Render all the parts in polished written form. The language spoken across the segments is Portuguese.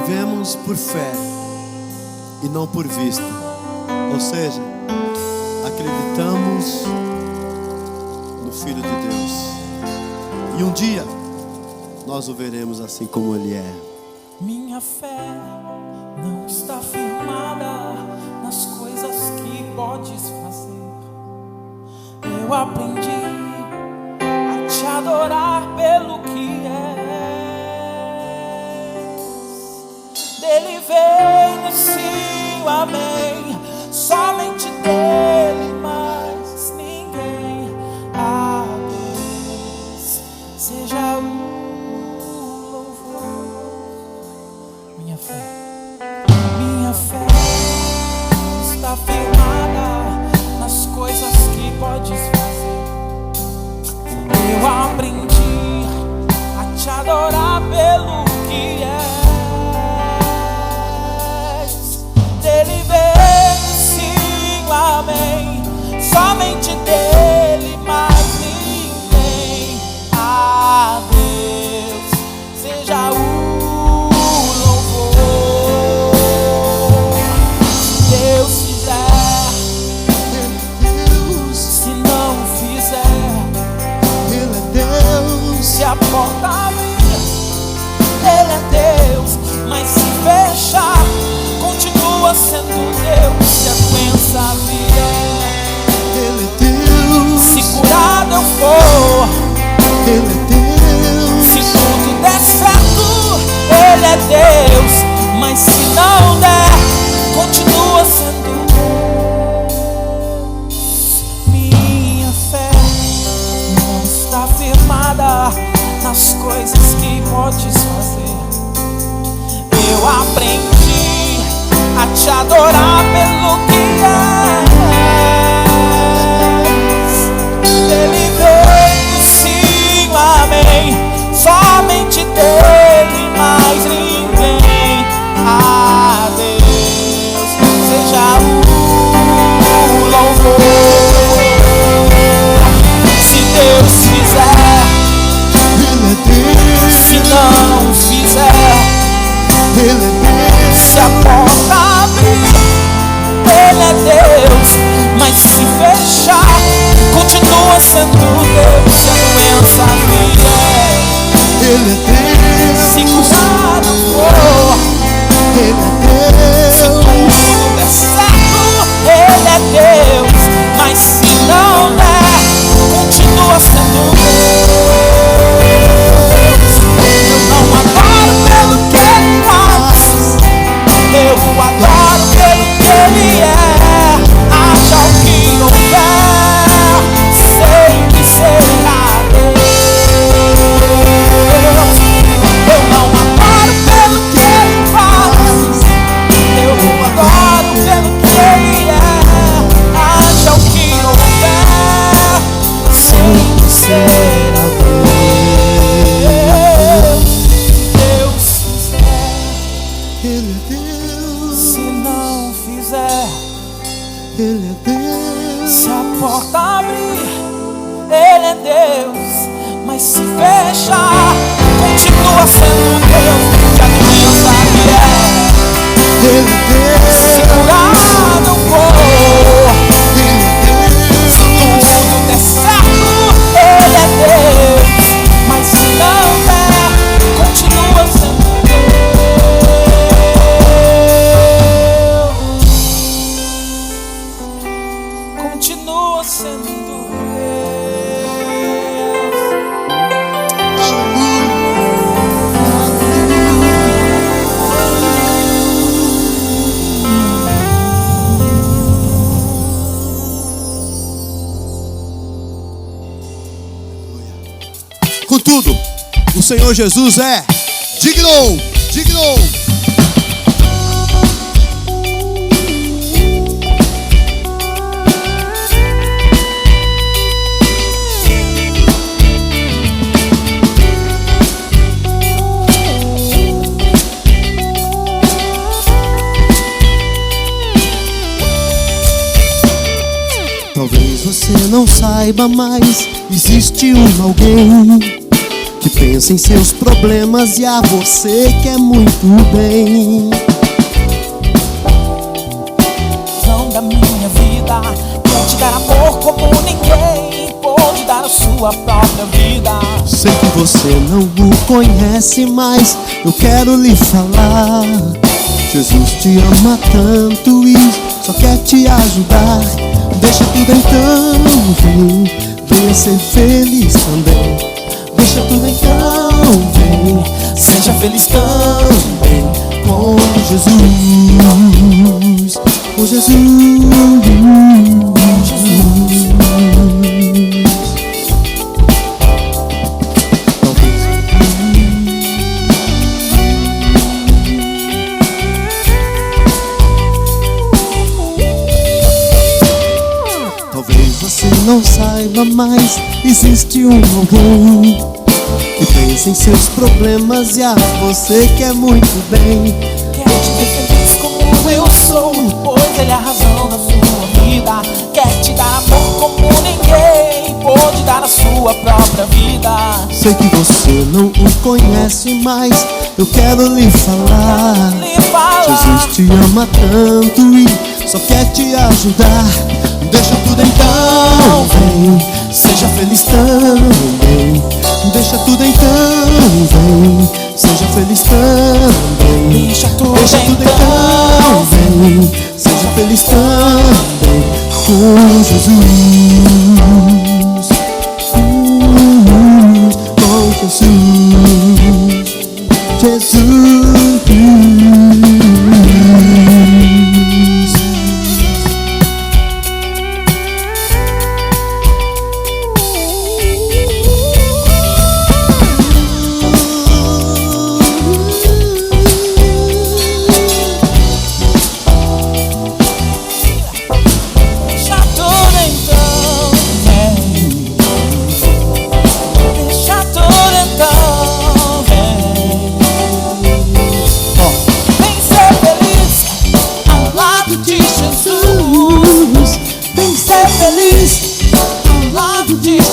vivemos por fé e não por vista. Ou seja, acreditamos no Filho de Deus. E um dia nós o veremos assim como Ele é. Minha fé não está firmada nas coisas que podes fazer. Eu aprendi a te adorar pelo que és. Dele vem o sim, o amém. Somente dele, mais ninguém. A Deus seja o louvor. Minha fé não está firmada nas coisas que podes fazer. Eu aprendi a te adorar pelo que és. Dele vem sim, o amém. Somente dele, mais ninguém. A Deus seja o louvor. Deus fizer, se não fizer, Ele é Deus. se a porta abrir, Ele é Deus. Mas se fechar, continua sendo Deus. Se a doença vier, Ele é Deus. se curado eu for, Ele é Deus. se tudo der certo, Ele é Deus. Mas se não der, continua sendo Deus. Minha fé não está firmada nas coisas que podes fazer. Eu aprendi a te adorar pelo que és. Dele veio sim, o amém. Somente dele, mais ninguém. A Deus seja o louvor. Se Deus fizer, Ele é Deus. se não fizer, Ele é Deus. se a porta abrir, Ele é Deus. Mas se fechar, continua sendo Deus. Se a doença vier, Ele é Deus. se curado for, Ele é se Deus. tudo der certo, Ele é Deus. Mas se não der, continua sendo Deus. Eu não adoro pelo que Ele faz, eu adoro pelo que Ele é. Haja o que houver, sei que será Deus. Eu não adoro pelo que Ele faz, eu adoro pelo que Ele é. Haja o que houver, sei que será Deus. Deus fizer, Ele é Deus. se não fizer, Ele é Deus. se a porta abrir, Ele é Deus. Mas se fechar, continua sendo Deus. Se a doença vier, Ele é Deus. se curado eu for, Ele é Deus. se tudo der certo, Ele é Deus. Mas se não der, continua sendo Deus. Continua sendo Deus. Contudo, o Senhor Jesus é digno, digno. Talvez você não saiba, mas existe um alguém que pensa em seus problemas e a você quer muito bem. Não da minha vida, quer te dar amor como ninguém pode dar a sua própria vida. Sei que você não o conhece, mas eu quero lhe falar. Jesus te ama tanto e só quer te ajudar. Deixa tudo então, venha ser feliz também. Deixa tudo então, vem, seja feliz também com Jesus, com Jesus, Jesus. Talvez você não saiba, mas existe alguém que pensa em seus problemas e a você quer muito bem. Quer te ver feliz como eu sou, pois ele é a razão da sua vida. Quer te dar amor como ninguém pode dar a sua própria vida. Sei que você não o conhece, mas eu quero lhe falar. Jesus te ama tanto e só quer te ajudar. Deixa tudo então, vem, seja feliz também. Deixa tudo então, vem, seja feliz também. Deixa tudo então, vem, seja feliz também com Jesus, com Jesus,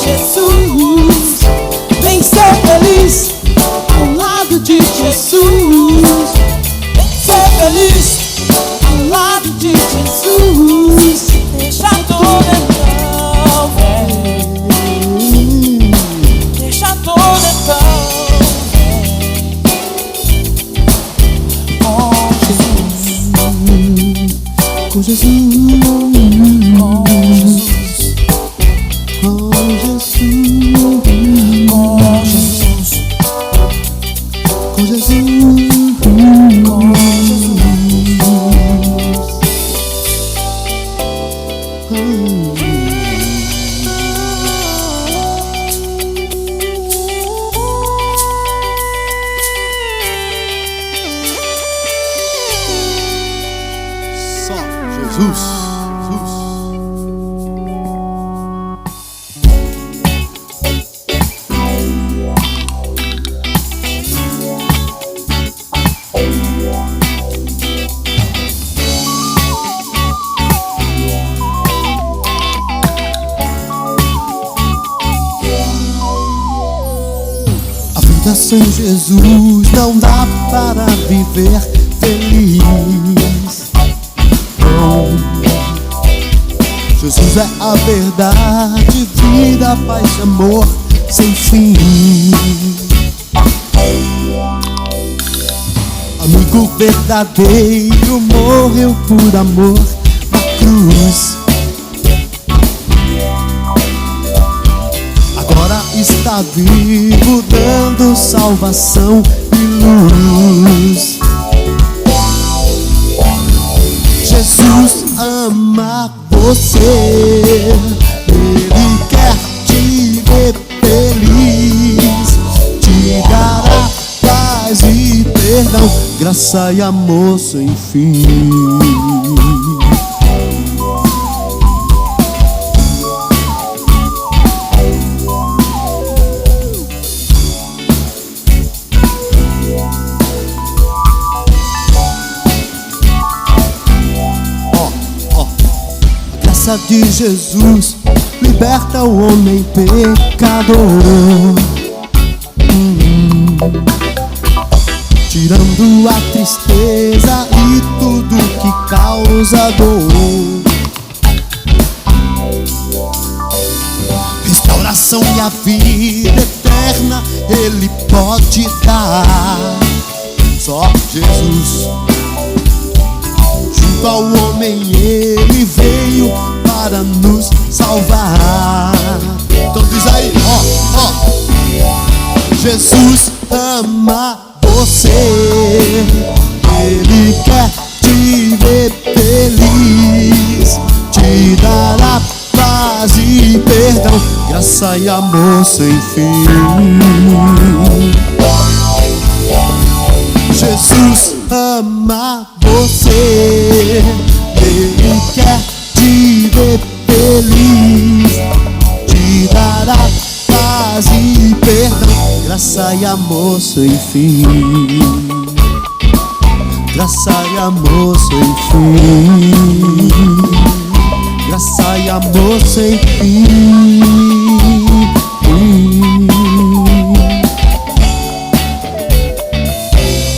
Jesus. Vem ser feliz ao lado de Jesus. Vem ser feliz ao lado de Jesus. Deixa tudo então, vem. Deixa tudo então, vem. Com Jesus, com Jesus, com Jesus. Com Jesus, com Jesus. Só Jesus. Sem Jesus não dá para viver feliz. Não. Jesus é a verdade, vida, paz e amor sem fim. Amigo verdadeiro morreu por amor na cruz. Está vivo, dando salvação e luz. Jesus ama você, Ele quer te ver feliz, te dará paz e perdão, graça e amor sem fim. De Jesus liberta o homem pecador. tirando a tristeza e tudo que causa dor. Restauração e a vida eterna Ele pode dar. Só Jesus. Junto ao homem Ele veio para nos salvar. Então diz aí, Jesus ama você, Ele quer te ver feliz, te dará paz e perdão, graça e amor sem fim. Jesus ama você, Ele quer te ver feliz, te dará paz e perdão, graça e amor sem fim. Graça e amor sem fim. Graça e amor sem fim.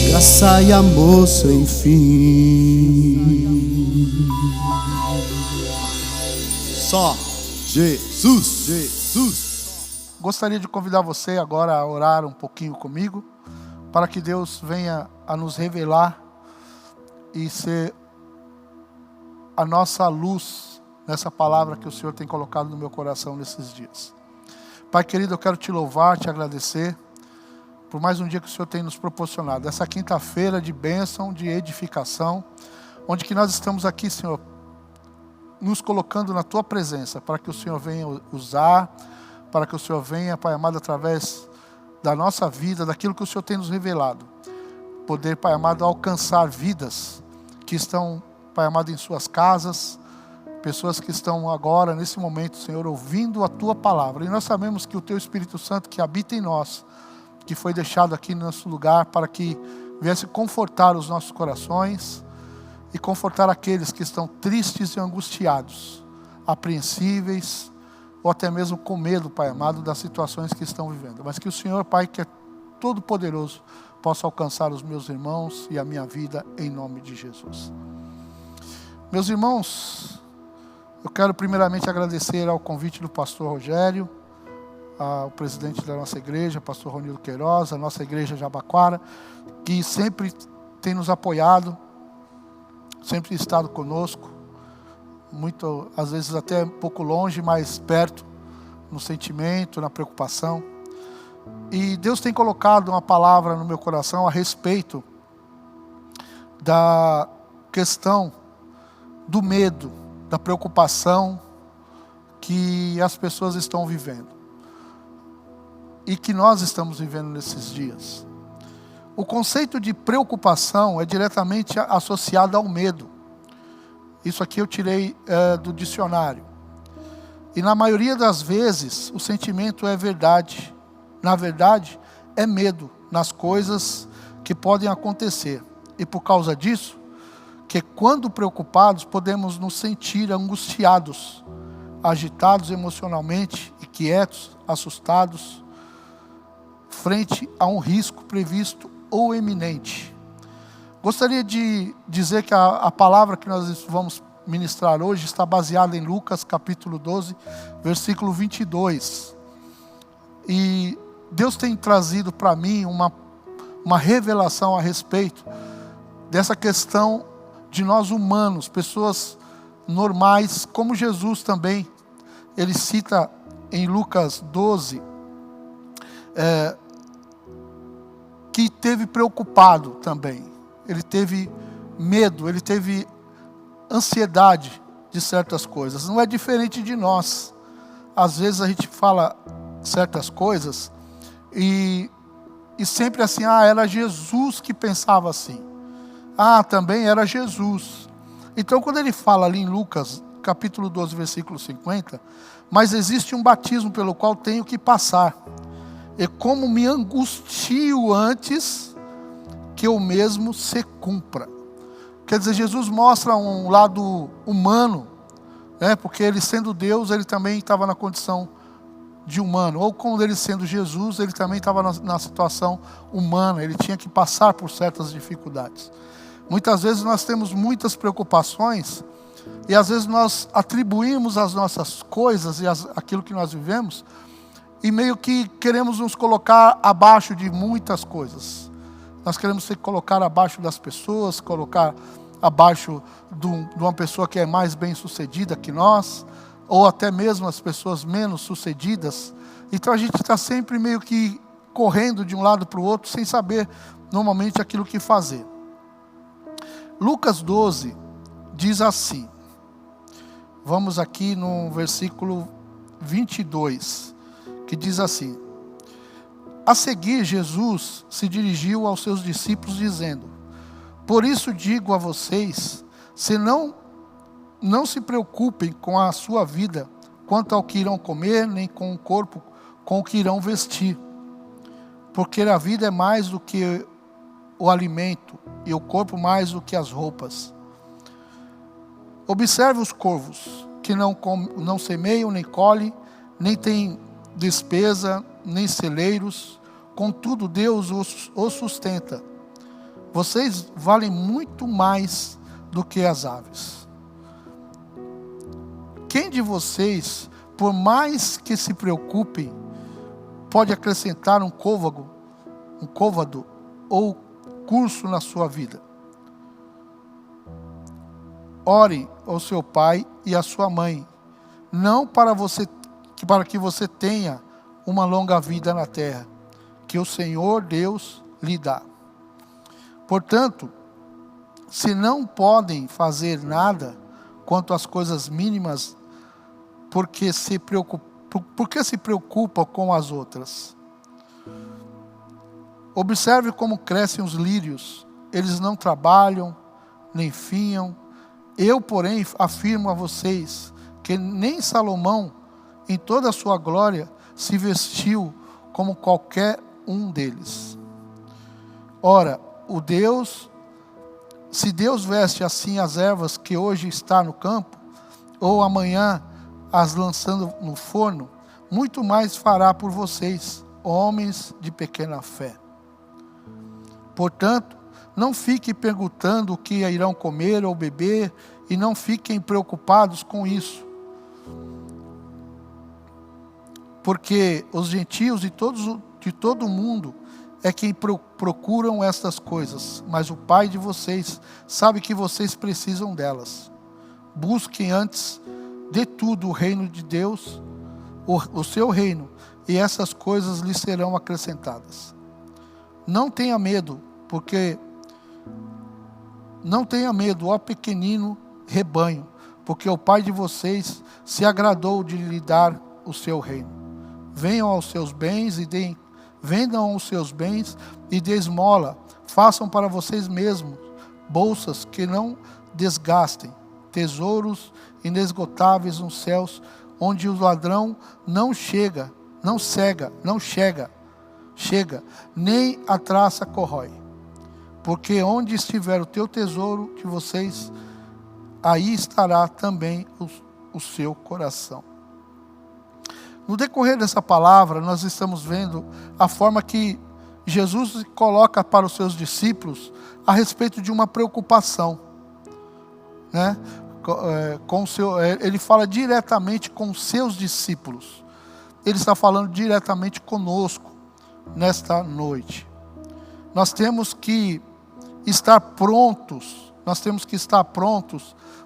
Graça e amor sem fim. Só Jesus, Jesus. Gostaria de convidar você agora a orar um pouquinho comigo, para que Deus venha a nos revelar e ser a nossa luz nessa palavra que o Senhor tem colocado no meu coração nesses dias. Pai querido, eu quero te louvar, te agradecer por mais um dia que o Senhor tem nos proporcionado. Essa quinta-feira de bênção, de edificação, onde que nós estamos aqui, Senhor, nos colocando na Tua presença, para que o Senhor venha usar, para que o Senhor venha, Pai amado, através da nossa vida, daquilo que o Senhor tem nos revelado, poder, Pai amado, alcançar vidas que estão, Pai amado, em suas casas, pessoas que estão agora, nesse momento, Senhor, ouvindo a Tua palavra. E nós sabemos que o Teu Espírito Santo que habita em nós, que foi deixado aqui no nosso lugar para que viesse confortar os nossos corações e confortar aqueles que estão tristes e angustiados, apreensíveis, ou até mesmo com medo, Pai amado, das situações que estão vivendo. Mas que o Senhor, Pai, que é todo poderoso, possa alcançar os meus irmãos e a minha vida, em nome de Jesus. Meus irmãos, eu quero primeiramente agradecer ao convite do pastor Rogério, ao presidente da nossa igreja, pastor Ronildo Queiroz, a nossa igreja Jabaquara, que sempre tem nos apoiado, sempre estado conosco, muito, às vezes até um pouco longe, mas perto, no sentimento, na preocupação. E Deus tem colocado uma palavra no meu coração a respeito da questão do medo, da preocupação que as pessoas estão vivendo e que nós estamos vivendo nesses dias. O conceito de preocupação é diretamente associado ao medo. Isso aqui eu tirei do dicionário. E na maioria das vezes, o sentimento é verdade. Na verdade, é medo nas coisas que podem acontecer. E por causa disso, que quando preocupados, podemos nos sentir angustiados, agitados emocionalmente, inquietos, assustados, frente a um risco previsto ou iminente. Gostaria de dizer que a palavra que nós vamos ministrar hoje está baseada em Lucas capítulo 12, versículo 22. E Deus tem trazido para mim uma revelação a respeito dessa questão de nós humanos, pessoas normais, como Jesus também. Ele cita em Lucas 12, que esteve preocupado também. Ele teve medo, ele teve ansiedade de certas coisas. Não é diferente de nós. Às vezes a gente fala certas coisas e sempre assim, era Jesus que pensava assim. Também era Jesus. Então quando ele fala ali em Lucas, capítulo 12, versículo 50, mas existe um batismo pelo qual tenho que passar. E como me angustio antes que eu mesmo se cumpra. Quer dizer, Jesus mostra um lado humano, né? Porque ele sendo Deus, ele também estava na condição de humano. Ou como ele sendo Jesus, ele também estava na situação humana, ele tinha que passar por certas dificuldades. Muitas vezes nós temos muitas preocupações e às vezes nós atribuímos as nossas coisas e aquilo que nós vivemos e meio que queremos nos colocar abaixo de muitas coisas. Nós queremos se colocar abaixo das pessoas, colocar abaixo de uma pessoa que é mais bem sucedida que nós, ou até mesmo as pessoas menos sucedidas. Então a gente está sempre meio que correndo de um lado para o outro, sem saber normalmente aquilo que fazer. Lucas 12 diz assim, vamos aqui no versículo 22, que diz assim: a seguir, Jesus se dirigiu aos seus discípulos dizendo: por isso digo a vocês, não se preocupem com a sua vida, quanto ao que irão comer, nem com o corpo, com o que irão vestir. Porque a vida é mais do que o alimento, e o corpo mais do que as roupas. Observe os corvos, que não semeiam, nem colhem, nem têm despesa, nem celeiros, contudo Deus os sustenta. Vocês valem muito mais do que as aves. Quem de vocês, por mais que se preocupem, pode acrescentar um côvado ou curso na sua vida? Ore ao seu pai e à sua mãe, não para que você tenha uma longa vida na terra, que o Senhor Deus lhe dá. Portanto, se não podem fazer nada quanto às coisas mínimas, por que se preocupam com as outras? Observe como crescem os lírios, eles não trabalham, nem fiam. Eu, porém, afirmo a vocês, que nem Salomão, em toda a sua glória, se vestiu como qualquer um deles. Ora, se Deus veste assim as ervas que hoje está no campo, ou amanhã as lançando no forno, muito mais fará por vocês, homens de pequena fé. Portanto, não fiquem perguntando o que irão comer ou beber, e não fiquem preocupados com isso. Porque os gentios de todo o mundo é quem procuram estas coisas, mas o Pai de vocês sabe que vocês precisam delas. Busquem antes de tudo o reino de Deus, o seu reino, e essas coisas lhes serão acrescentadas. Não tenha medo, ó pequenino rebanho, porque o Pai de vocês se agradou de lhe dar o seu reino. Vendam os seus bens e dê esmola. Façam para vocês mesmos bolsas que não desgastem, tesouros inesgotáveis nos céus, onde o ladrão não chega, nem a traça corrói. Porque onde estiver o teu tesouro de vocês, aí estará também o seu coração. No decorrer dessa palavra, nós estamos vendo a forma que Jesus coloca para os seus discípulos a respeito de uma preocupação, né? Ele fala diretamente com os seus discípulos. Ele está falando diretamente conosco nesta noite. Nós temos que estar prontos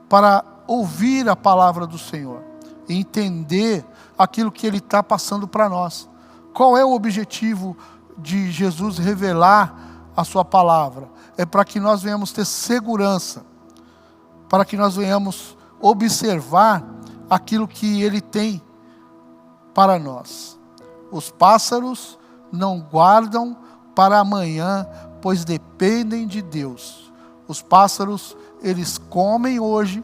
para ouvir a palavra do Senhor e entender aquilo que Ele está passando para nós. Qual é o objetivo de Jesus revelar a sua palavra? É para que nós venhamos ter segurança, para que nós venhamos observar aquilo que Ele tem para nós. Os pássaros não guardam para amanhã, pois dependem de Deus. Os pássaros, eles comem hoje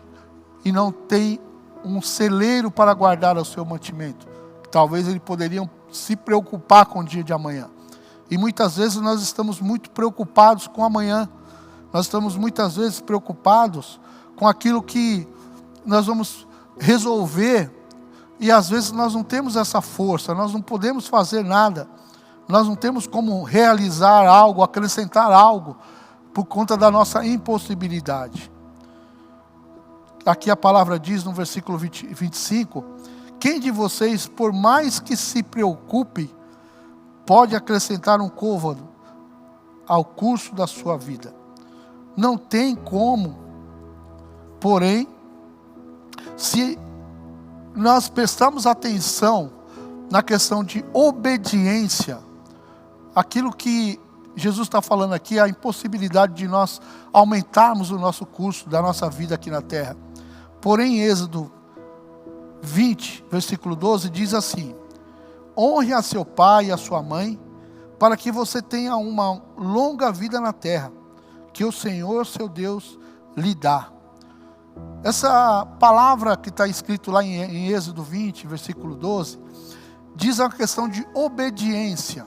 e não têm um celeiro para guardar o seu mantimento. Talvez eles poderiam se preocupar com o dia de amanhã. E muitas vezes nós estamos muito preocupados com amanhã. Nós estamos muitas vezes preocupados com aquilo que nós vamos resolver E às vezes nós não temos essa força, nós não podemos fazer nada, nós não temos como realizar algo, acrescentar algo, por conta da nossa impossibilidade. Aqui a palavra diz no versículo 25, quem de vocês, por mais que se preocupe, pode acrescentar um côvado ao curso da sua vida? Não tem como. Porém, se nós prestamos atenção na questão de obediência, aquilo que Jesus está falando aqui, a impossibilidade de nós aumentarmos o nosso curso da nossa vida aqui na terra. Porém, em Êxodo 20, versículo 12, diz assim: honre a seu pai e a sua mãe, para que você tenha uma longa vida na terra, que o Senhor, seu Deus, lhe dá. Essa palavra que está escrito lá em Êxodo 20, versículo 12, diz a questão de obediência.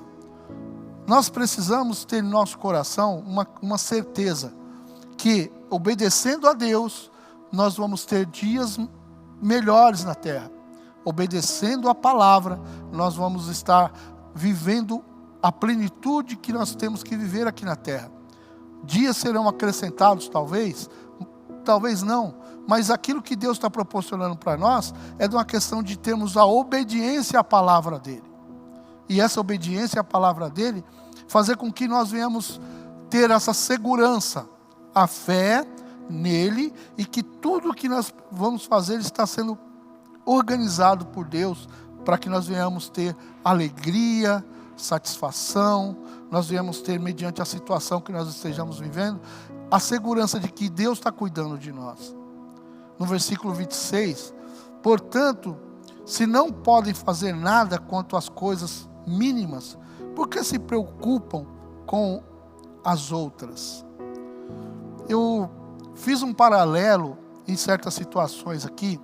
Nós precisamos ter no nosso coração uma certeza, que obedecendo a Deus, nós vamos ter dias melhores na terra. Obedecendo a palavra, nós vamos estar vivendo a plenitude que nós temos que viver aqui na terra. Dias serão acrescentados, talvez não, mas aquilo que Deus está proporcionando para nós é de uma questão de termos a obediência à palavra dEle. E essa obediência à palavra dEle, fazer com que nós venhamos ter essa segurança, a fé nele, e que tudo que nós vamos fazer está sendo organizado por Deus, para que nós venhamos ter alegria, satisfação, nós venhamos ter, mediante a situação que nós estejamos vivendo, a segurança de que Deus está cuidando de nós. No versículo 26, portanto, se não podem fazer nada quanto às coisas mínimas, por que se preocupam com as outras? Eu fiz um paralelo em certas situações aqui,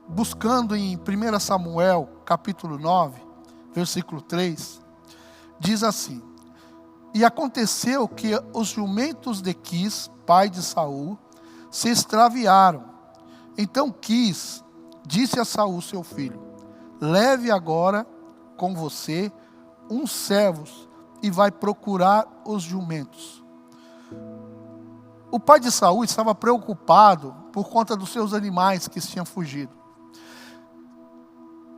buscando em 1 Samuel, capítulo 9, versículo 3, diz assim: e aconteceu que os jumentos de Quis, pai de Saul, se extraviaram. Então Quis disse a Saul, seu filho: leve agora com você uns servos e vai procurar os jumentos. O pai de Saul estava preocupado por conta dos seus animais que tinham fugido.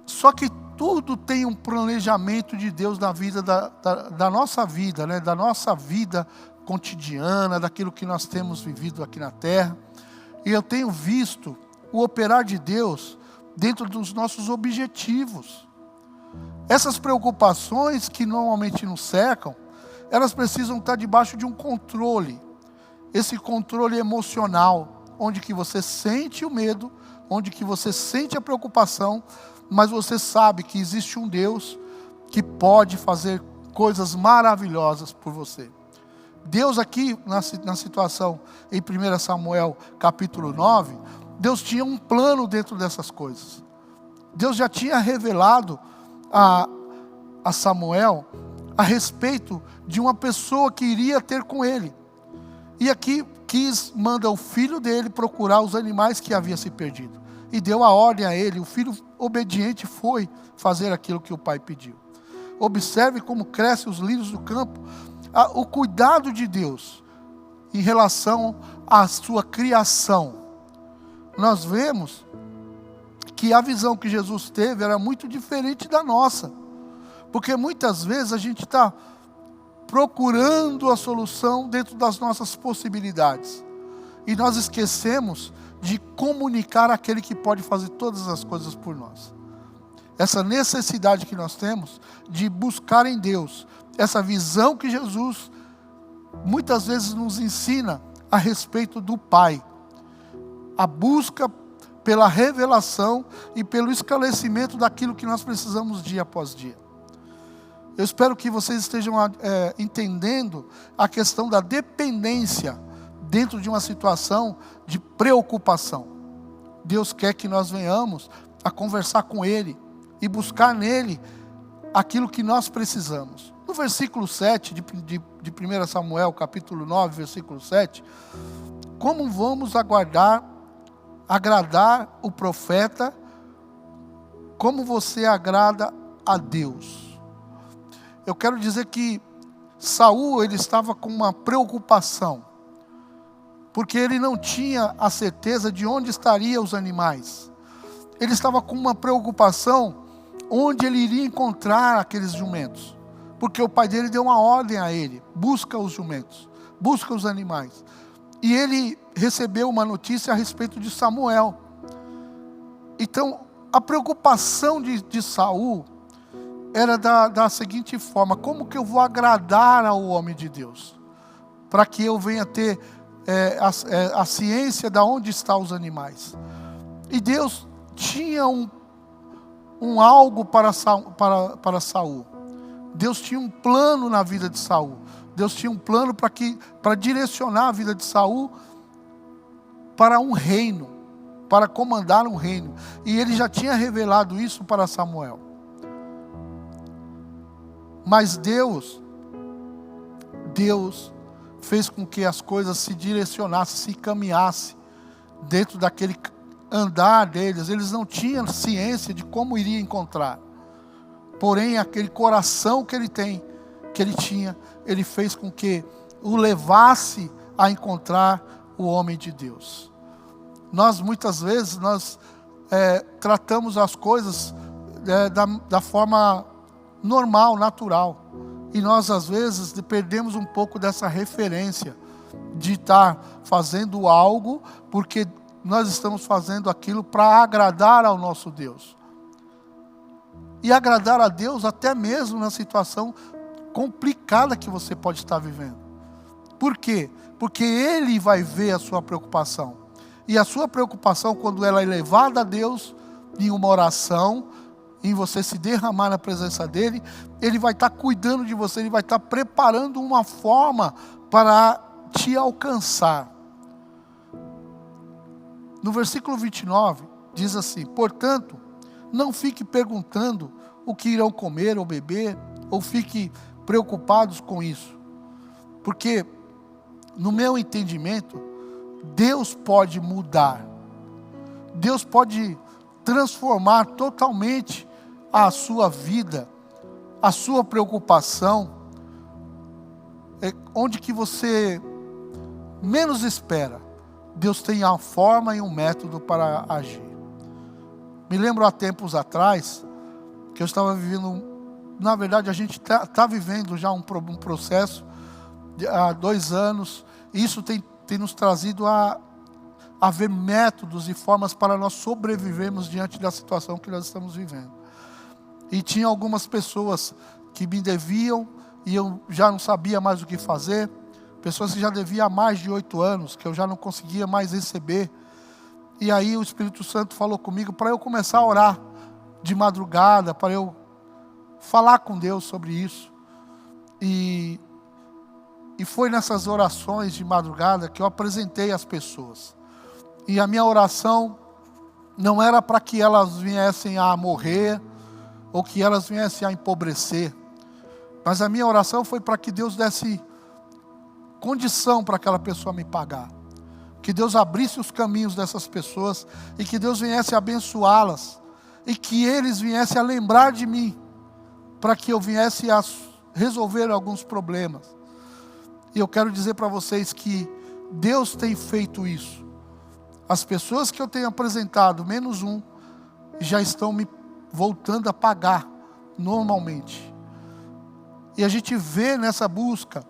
Só que tudo tem um planejamento de Deus na vida da nossa vida, né? Da nossa vida cotidiana, daquilo que nós temos vivido aqui na terra. E eu tenho visto o operar de Deus dentro dos nossos objetivos. Essas preocupações que normalmente nos cercam, elas precisam estar debaixo de um controle. Esse controle emocional, onde que você sente o medo, onde que você sente a preocupação, mas você sabe que existe um Deus que pode fazer coisas maravilhosas por você. Deus aqui, na situação em 1 Samuel capítulo 9, Deus tinha um plano dentro dessas coisas. Deus já tinha revelado a Samuel a respeito de uma pessoa que iria ter com ele. E aqui Quis manda o filho dele procurar os animais que haviam se perdido. E deu a ordem a ele, o filho obediente foi fazer aquilo que o pai pediu. Observe como crescem os lírios do campo, o cuidado de Deus em relação à sua criação. Nós vemos que a visão que Jesus teve era muito diferente da nossa. Porque muitas vezes a gente está procurando a solução dentro das nossas possibilidades. E nós esquecemos de comunicar aquele que pode fazer todas as coisas por nós. Essa necessidade que nós temos de buscar em Deus, essa visão que Jesus muitas vezes nos ensina a respeito do Pai. A busca pela revelação e pelo esclarecimento daquilo que nós precisamos dia após dia. Eu espero que vocês estejam entendendo a questão da dependência dentro de uma situação de preocupação. Deus quer que nós venhamos a conversar com Ele e buscar nele aquilo que nós precisamos. No versículo 7 de 1 Samuel, capítulo 9, versículo 7, como vamos aguardar agradar o profeta como você agrada a Deus. Eu quero dizer que Saul, ele estava com uma preocupação, porque ele não tinha a certeza de onde estariam os animais. Ele estava com uma preocupação onde ele iria encontrar aqueles jumentos, porque o pai dele deu uma ordem a ele: busca os jumentos, busca os animais. E ele recebeu uma notícia a respeito de Samuel. Então, a preocupação de Saul era da seguinte forma: como que eu vou agradar ao homem de Deus, para que eu venha ter a ciência de onde estão os animais. E Deus tinha um algo para Saul. Deus tinha um plano na vida de Saul. Deus tinha um plano para direcionar a vida de Saul para um reino, para comandar um reino. E ele já tinha revelado isso para Samuel. Mas Deus fez com que as coisas se direcionassem, se encaminhassem dentro daquele andar deles. Eles não tinham ciência de como iria encontrar. Porém, aquele coração que ele tinha, ele fez com que o levasse a encontrar o homem de Deus. Nós, muitas vezes, tratamos as coisas da forma normal, natural. E nós, às vezes, perdemos um pouco dessa referência de estar fazendo algo porque nós estamos fazendo aquilo para agradar ao nosso Deus. E agradar a Deus até mesmo na situação complicada que você pode estar vivendo. Por quê? Porque Ele vai ver a sua preocupação. E a sua preocupação, quando ela é levada a Deus, em uma oração, em você se derramar na presença dEle, Ele vai estar cuidando de você, Ele vai estar preparando uma forma para te alcançar. No versículo 29, diz assim: portanto, não fique perguntando o que irão comer ou beber, ou fique preocupados com isso. Porque, no meu entendimento, Deus pode mudar. Deus pode transformar totalmente a sua vida, a sua preocupação, onde que você menos espera. Deus tem a forma e um método para agir. Me lembro há tempos atrás, que eu estava vivendo, na verdade a gente está vivendo já um processo há 2 anos, e isso tem nos trazido a ver métodos e formas para nós sobrevivermos diante da situação que nós estamos vivendo. E tinha algumas pessoas que me deviam, e eu já não sabia mais o que fazer, pessoas que já deviam há mais de 8 anos, que eu já não conseguia mais receber. E aí o Espírito Santo falou comigo para eu começar a orar de madrugada, para eu falar com Deus sobre isso. E foi nessas orações de madrugada que eu apresentei às pessoas. E a minha oração não era para que elas viessem a morrer, ou que elas viessem a empobrecer. Mas a minha oração foi para que Deus desse condição para aquela pessoa me pagar. Que Deus abrisse os caminhos dessas pessoas, e que Deus viesse a abençoá-las, e que eles viessem a lembrar de mim, para que eu viesse a resolver alguns problemas. E eu quero dizer para vocês que Deus tem feito isso. As pessoas que eu tenho apresentado, menos um, já estão me voltando a pagar normalmente. E a gente vê nessa busca,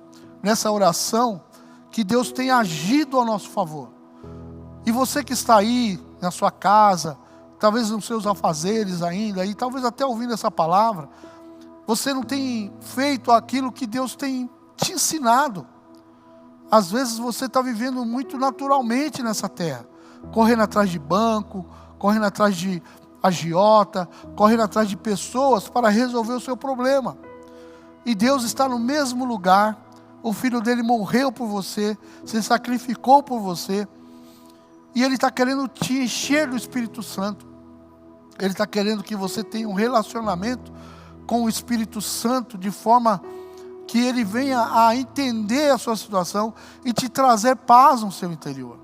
nessa oração, que Deus tem agido ao nosso favor. E você que está aí na sua casa, talvez nos seus afazeres ainda, e talvez até ouvindo essa palavra, você não tem feito aquilo que Deus tem te ensinado. Às vezes você está vivendo muito naturalmente nessa terra, correndo atrás de banco, correndo atrás de agiota, correndo atrás de pessoas para resolver o seu problema. E Deus está no mesmo lugar. O Filho dele morreu por você, se sacrificou por você, e Ele está querendo te encher do Espírito Santo. Ele está querendo que você tenha um relacionamento com o Espírito Santo, de forma que Ele venha a entender a sua situação e te trazer paz no seu interior.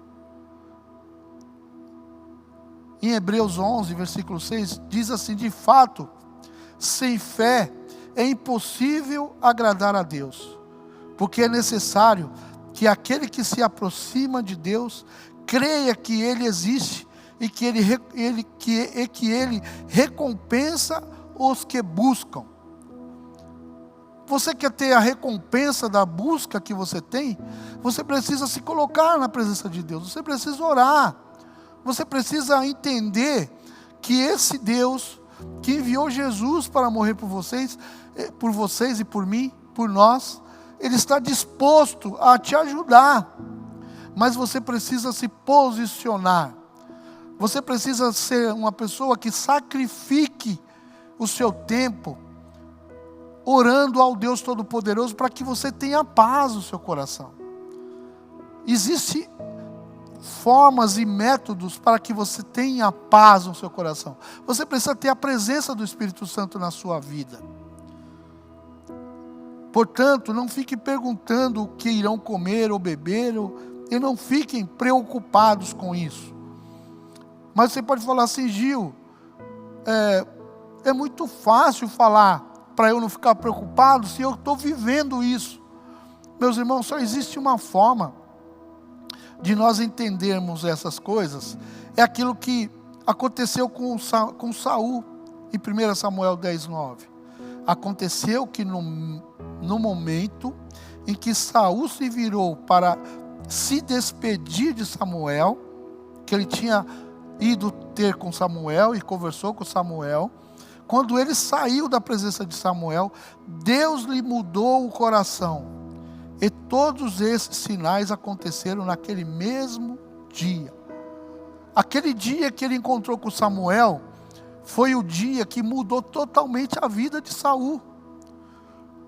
em Hebreus 11, versículo 6, diz assim: de fato, sem fé é impossível agradar a Deus, porque é necessário que aquele que se aproxima de Deus creia que Ele existe e que Ele recompensa os que buscam. Você quer ter a recompensa da busca que você tem? Você precisa se colocar na presença de Deus, você precisa orar, você precisa entender que esse Deus que enviou Jesus para morrer por vocês e por mim, por nós, Ele está disposto a te ajudar, mas você precisa se posicionar. Você precisa ser uma pessoa que sacrifique o seu tempo orando ao Deus Todo-Poderoso para que você tenha paz no seu coração. Existem formas e métodos para que você tenha paz no seu coração. Você precisa ter a presença do Espírito Santo na sua vida. Portanto, não fique perguntando o que irão comer ou beber, e não fiquem preocupados com isso. Mas você pode falar assim: Gil, é muito fácil falar para eu não ficar preocupado se eu estou vivendo isso. Meus irmãos, só existe uma forma de nós entendermos essas coisas. É aquilo que aconteceu com Saul, em 1 Samuel 10:9. Aconteceu que no momento em que Saul se virou para se despedir de Samuel, que ele tinha ido ter com Samuel e conversou com Samuel, quando ele saiu da presença de Samuel, Deus lhe mudou o coração. E todos esses sinais aconteceram naquele mesmo dia. Aquele dia que ele encontrou com Samuel foi o dia que mudou totalmente a vida de Saul.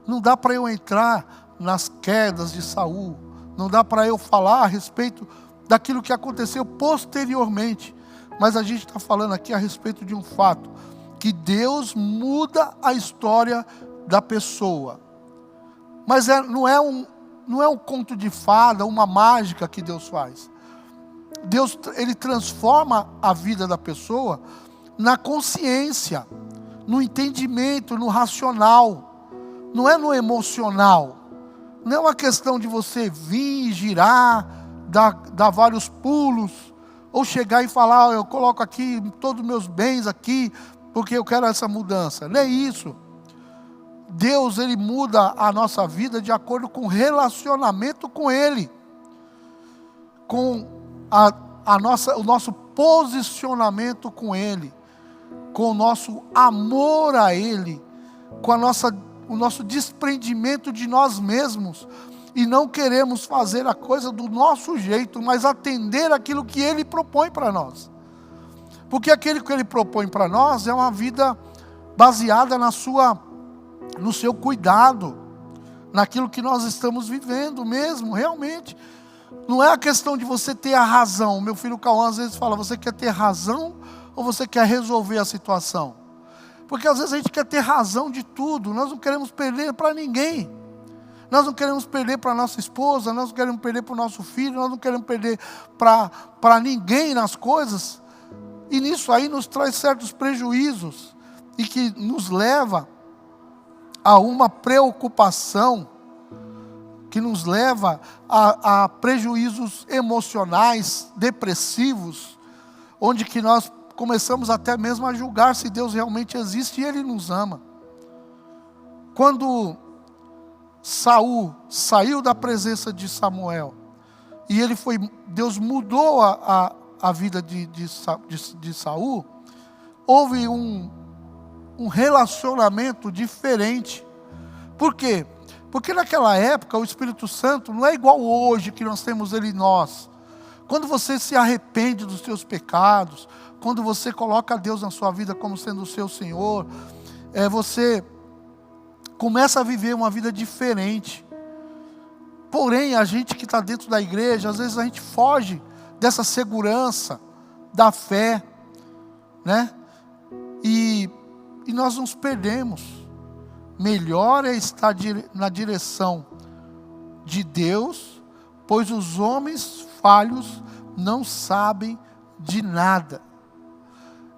Não dá para eu entrar nas quedas de Saul, não dá para eu falar a respeito daquilo que aconteceu posteriormente, mas a gente está falando aqui a respeito de um fato, que Deus muda a história da pessoa. Mas não é um conto de fada, uma mágica que Deus faz. Deus, Ele transforma a vida da pessoa na consciência, no entendimento, no racional. Não é no emocional. Não é uma questão de você vir, girar, dar vários pulos, ou chegar e falar: eu coloco aqui todos os meus bens aqui, porque eu quero essa mudança. Não é isso. Deus, Ele muda a nossa vida de acordo com o relacionamento com Ele, com o nosso posicionamento com Ele, com o nosso amor a Ele, com o nosso desprendimento de nós mesmos, e não queremos fazer a coisa do nosso jeito, mas atender aquilo que Ele propõe para nós. Porque aquilo que Ele propõe para nós é uma vida baseada no seu cuidado, naquilo que nós estamos vivendo mesmo, realmente. Não é a questão de você ter a razão. Meu filho Cauã às vezes fala: você quer ter razão ou você quer resolver a situação? Porque às vezes a gente quer ter razão de tudo. Nós não queremos perder para ninguém. Nós não queremos perder para nossa esposa, nós não queremos perder para o nosso filho, nós não queremos perder para ninguém nas coisas. E nisso aí nos traz certos prejuízos, e que nos leva a uma preocupação, que nos leva a prejuízos emocionais, depressivos, onde que nós começamos até mesmo a julgar se Deus realmente existe e Ele nos ama. Quando Saul saiu da presença de Samuel, e Deus mudou a vida de Saul, houve um relacionamento diferente. Por quê? Porque naquela época o Espírito Santo não é igual hoje, que nós temos Ele em nós. Quando você se arrepende dos seus pecados, quando você coloca Deus na sua vida como sendo o seu Senhor, você começa a viver uma vida diferente. Porém, a gente que está dentro da igreja, às vezes a gente foge dessa segurança da fé, né? E nós nos perdemos. Melhor é estar na direção de Deus, pois os homens falhos não sabem de nada.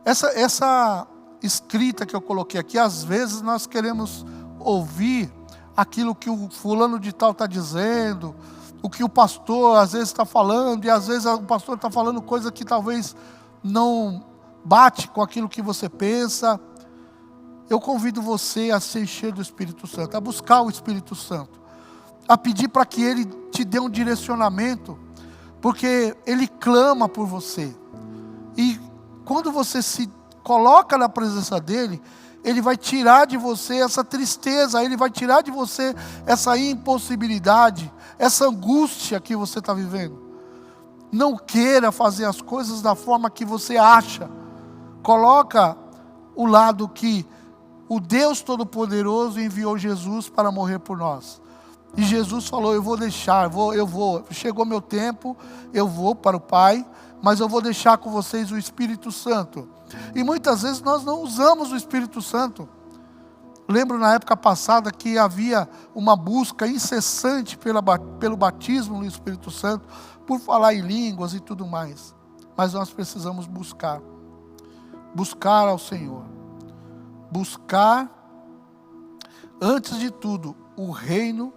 Essa escrita que eu coloquei aqui, às vezes nós queremos ouvir aquilo que o fulano de tal está dizendo, o que o pastor às vezes está falando, e às vezes o pastor está falando coisa que talvez não bate com aquilo que você pensa. Eu convido você a se encher do Espírito Santo, a buscar o Espírito Santo, a pedir para que Ele te dê um direcionamento, porque Ele clama por você. E quando você se coloca na presença dEle, Ele vai tirar de você essa tristeza, Ele vai tirar de você essa impossibilidade, essa angústia que você está vivendo. Não queira fazer as coisas da forma que você acha. Coloca o lado que o Deus Todo-Poderoso enviou Jesus para morrer por nós. E Jesus falou, eu vou deixar, chegou meu tempo, eu vou para o Pai, mas eu vou deixar com vocês o Espírito Santo. E muitas vezes nós não usamos o Espírito Santo. Lembro na época passada que havia uma busca incessante pelo batismo no Espírito Santo, por falar em línguas e tudo mais. Mas nós precisamos buscar ao Senhor. Buscar, antes de tudo, o reino,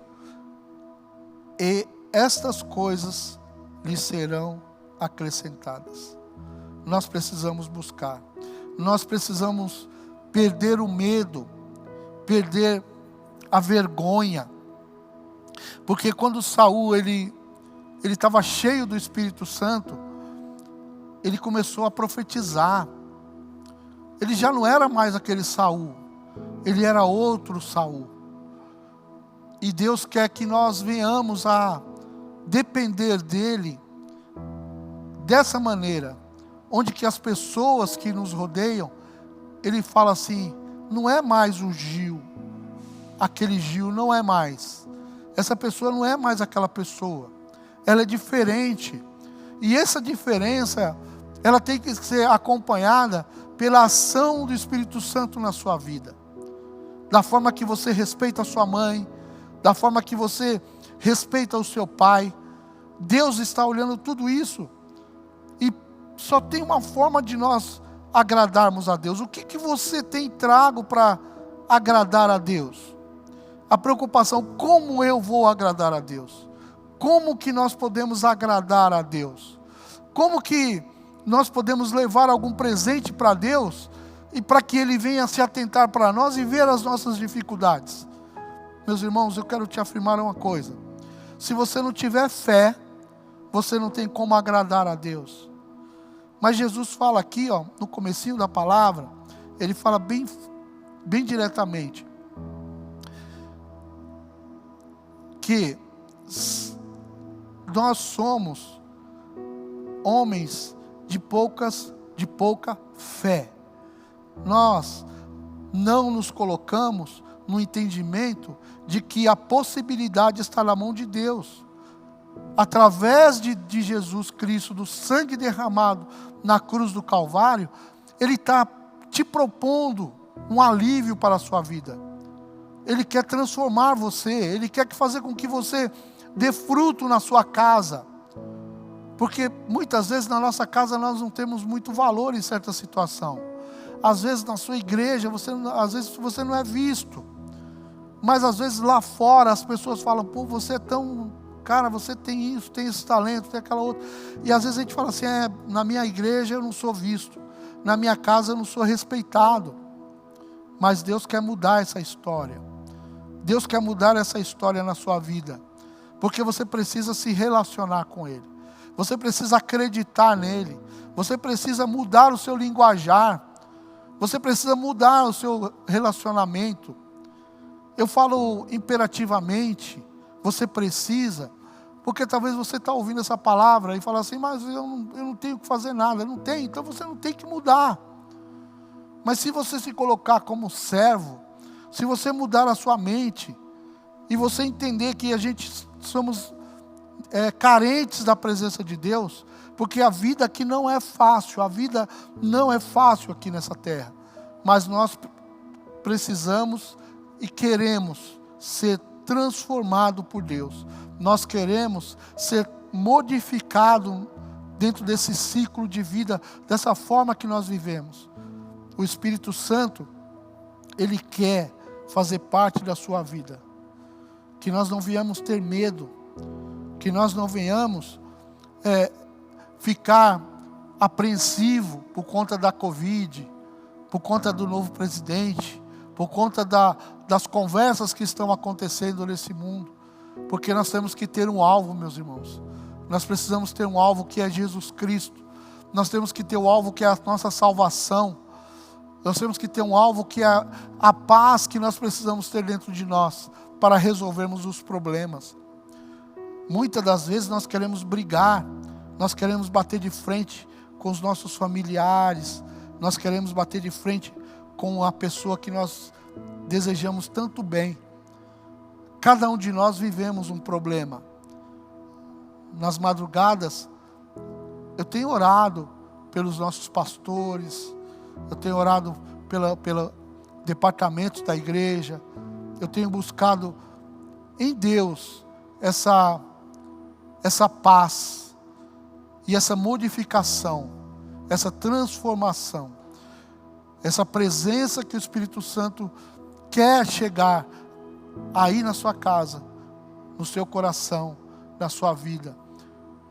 e estas coisas lhe serão acrescentadas. Nós precisamos buscar. Nós precisamos perder o medo, perder a vergonha. Porque quando Saul ele estava cheio do Espírito Santo, ele começou a profetizar. Ele já não era mais aquele Saul, ele era outro Saul. E Deus quer que nós venhamos a depender dEle dessa maneira, onde que as pessoas que nos rodeiam, Ele fala assim, não é mais o Gil, aquele Gil não é mais. Essa pessoa não é mais aquela pessoa, ela é diferente. E essa diferença, ela tem que ser acompanhada pela ação do Espírito Santo na sua vida. Da forma que você respeita a sua mãe, da forma que você respeita o seu pai. Deus está olhando tudo isso. E só tem uma forma de nós agradarmos a Deus. O que você tem trago para agradar a Deus? A preocupação, como eu vou agradar a Deus? Como que nós podemos agradar a Deus? Como que nós podemos levar algum presente para Deus e para que Ele venha se atentar para nós e ver as nossas dificuldades? Meus irmãos, eu quero te afirmar uma coisa. Se você não tiver fé, você não tem como agradar a Deus. Mas Jesus fala aqui, no comecinho da palavra, Ele fala bem diretamente, que nós somos homens de pouca fé. Nós não nos colocamos no entendimento de que a possibilidade está na mão de Deus. Através de Jesus Cristo, do sangue derramado na cruz do Calvário, Ele está te propondo um alívio para a sua vida. Ele quer transformar você, Ele quer fazer com que você dê fruto na sua casa. Porque muitas vezes na nossa casa nós não temos muito valor em certa situação. Às vezes na sua igreja, às vezes você não é visto. Mas às vezes lá fora as pessoas falam, pô, você é tão... Cara, você tem isso, tem esse talento, tem aquela outra. E às vezes a gente fala assim, na minha igreja eu não sou visto. Na minha casa eu não sou respeitado. Mas Deus quer mudar essa história. Deus quer mudar essa história na sua vida. Porque você precisa se relacionar com Ele. Você precisa acreditar nele. Você precisa mudar o seu linguajar. Você precisa mudar o seu relacionamento. Eu falo imperativamente, você precisa, porque talvez você está ouvindo essa palavra e fala assim, mas eu não tenho que fazer nada. Não tem, então você não tem que mudar. Mas se você se colocar como servo, se você mudar a sua mente, e você entender que a gente somos carentes da presença de Deus, porque a vida aqui não é fácil, a vida não é fácil aqui nessa terra, mas nós precisamos e queremos ser transformados por Deus. Nós queremos ser modificados dentro desse ciclo de vida, dessa forma que nós vivemos. o Espírito Santo, Ele quer fazer parte da sua vida. Que nós não venhamos ter medo, que nós não venhamos ficar apreensivo por conta da Covid, por conta do novo presidente, por conta das conversas que estão acontecendo nesse mundo. Porque nós temos que ter um alvo, meus irmãos. Nós precisamos ter um alvo que é Jesus Cristo. Nós temos que ter um alvo que é a nossa salvação. Nós temos que ter um alvo que é a paz que nós precisamos ter dentro de nós para resolvermos os problemas. Muitas das vezes nós queremos brigar, nós queremos bater de frente com os nossos familiares, nós queremos bater de frente com a pessoa que nós desejamos tanto bem. Cada um de nós vivemos um problema. Nas madrugadas, eu tenho orado pelos nossos pastores, eu tenho orado pelo departamento da igreja, eu tenho buscado em Deus essa paz e essa modificação, essa transformação, essa presença que o Espírito Santo quer chegar aí na sua casa, no seu coração, na sua vida,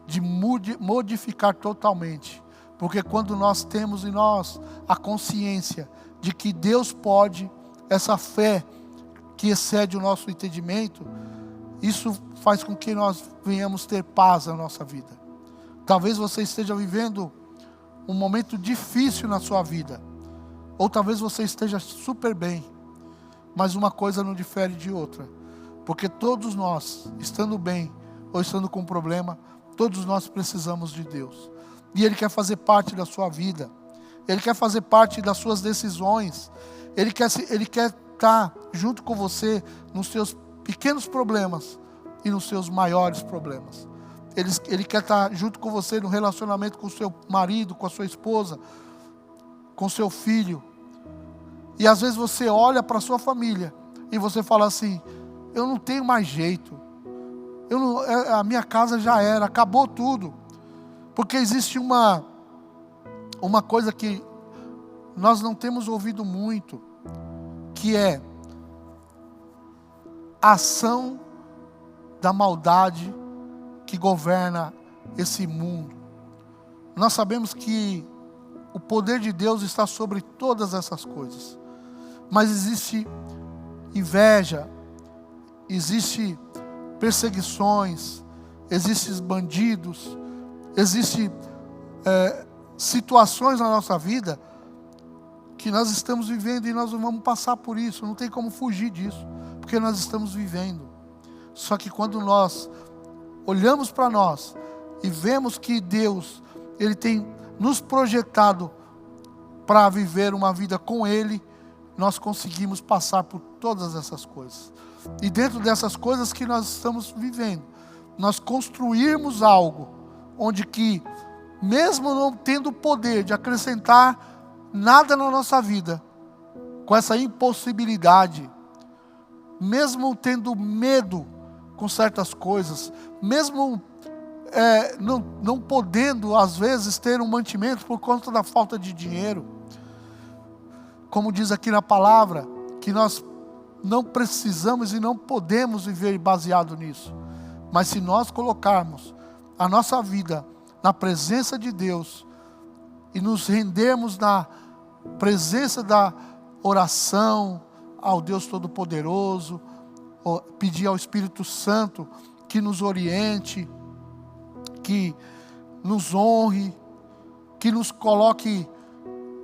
de modificar totalmente. Porque quando nós temos em nós a consciência de que Deus pode, essa fé que excede o nosso entendimento, isso faz com que nós venhamos ter paz na nossa vida. Talvez você esteja vivendo um momento difícil na sua vida, ou talvez você esteja super bem, mas uma coisa não difere de outra, porque todos nós, estando bem ou estando com problema, todos nós precisamos de Deus. E Ele quer fazer parte da sua vida. Ele quer fazer parte das suas decisões. Ele quer estar junto com você nos seus pequenos problemas e nos seus maiores problemas. Ele quer estar junto com você no relacionamento com o seu marido, com a sua esposa, com o seu filho. E às vezes você olha para a sua família e você fala assim: eu não tenho mais jeito. A minha casa já era, acabou tudo. Porque existe uma coisa que nós não temos ouvido muito, que é a ação da maldade que governa esse mundo. Nós sabemos que o poder de Deus está sobre todas essas coisas. Mas existe inveja, existe perseguições, existem bandidos, existem situações na nossa vida que nós estamos vivendo e nós vamos passar por isso, não tem como fugir disso, porque nós estamos vivendo. Só que quando nós olhamos para nós e vemos que Deus, Ele tem nos projetado para viver uma vida com Ele, nós conseguimos passar por todas essas coisas. E dentro dessas coisas que nós estamos vivendo, nós construirmos algo onde que, mesmo não tendo o poder de acrescentar nada na nossa vida, com essa impossibilidade, mesmo tendo medo com certas coisas, mesmo não podendo às vezes ter um mantimento por conta da falta de dinheiro, como diz aqui na palavra, que nós não precisamos e não podemos viver baseado nisso. Mas se nós colocarmos a nossa vida na presença de Deus e nos rendermos na presença da oração ao Deus Todo-Poderoso, pedir ao Espírito Santo que nos oriente, que nos honre, que nos coloque